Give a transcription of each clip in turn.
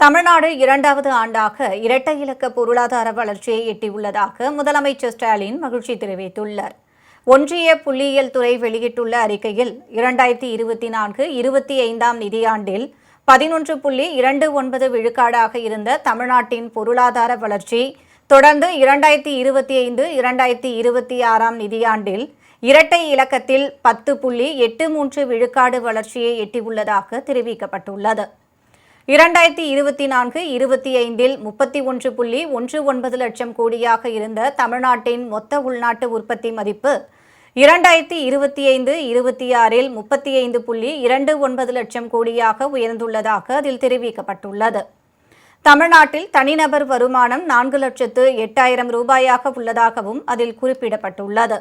தமிழ்நாடு இரண்டாவது ஆண்டாக இரட்டை இலக்க பொருளாதார வளர்ச்சியை எட்டியுள்ளதாக முதலமைச்சர் ஸ்டாலின் மகிழ்ச்சி தெரிவித்துள்ளார். ஒன்றிய புள்ளியியல் துறை வெளியிட்டுள்ள அறிக்கையில் 2024-25 நிதியாண்டில் 11.29 விழுக்காடாக இருந்த தமிழ்நாட்டின் பொருளாதார வளர்ச்சி தொடர்ந்து 2025-2026 நிதியாண்டில் இரட்டை இலக்கத்தில் 10.83 விழுக்காடு வளர்ச்சியை எட்டியுள்ளதாக தெரிவிக்கப்பட்டுள்ளது. 2024-25 31.19 லட்சம் கோடியாக இருந்த தமிழ்நாட்டின் மொத்த உள்நாட்டு உற்பத்தி மதிப்பு 2025-26 35.29 லட்சம் கோடியாக உயர்ந்துள்ளதாக அதில் தெரிவிக்கப்பட்டுள்ளது. தமிழ்நாட்டில் தனிநபர் வருமானம் 4,08,000 ரூபாயாக உள்ளதாகவும் அதில் குறிப்பிடப்பட்டுள்ளது.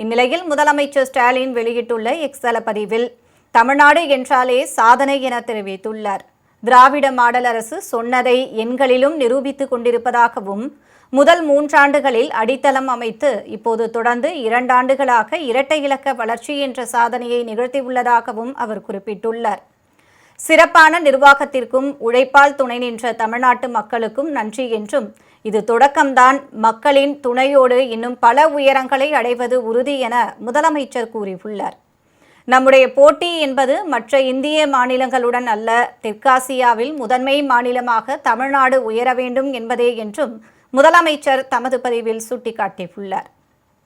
இந்நிலையில் முதலமைச்சர் ஸ்டாலின் வெளியிட்டுள்ள எக்ஸ் பதிவில் தமிழ்நாடு என்றாலே சாதனை என தெரிவித்துள்ளார். திராவிட மாடல் அரசு சொன்னதை எண்களிலும் நிரூபித்துக் கொண்டிருப்பதாகவும் முதல் 3 ஆண்டுகளில் அடித்தளம் அமைத்து இப்போது தொடர்ந்து 2 ஆண்டுகளாக இரட்டை இலக்க வளர்ச்சி என்ற சாதனையை நிகழ்த்தியுள்ளதாகவும் அவர் குறிப்பிட்டுள்ளார். சிறப்பான நிர்வாகத்திற்கும் உழைப்பால் துணை நின்ற தமிழ்நாட்டு மக்களுக்கும் நன்றி என்றும் இது தொடக்கம்தான், மக்களின் துணையோடு இன்னும் பல உயரங்களை அடைவது உறுதி என முதலமைச்சர் கூறியுள்ளார். நம்முடைய போட்டி என்பது மற்ற இந்திய மாநிலங்களுடன் அல்ல, தெற்காசியாவில் முதன்மை மாநிலமாக தமிழ்நாடு உயர வேண்டும் என்பதே என்றும் முதலமைச்சர் தமது பதிவில் சுட்டிக்காட்டியுள்ளார்.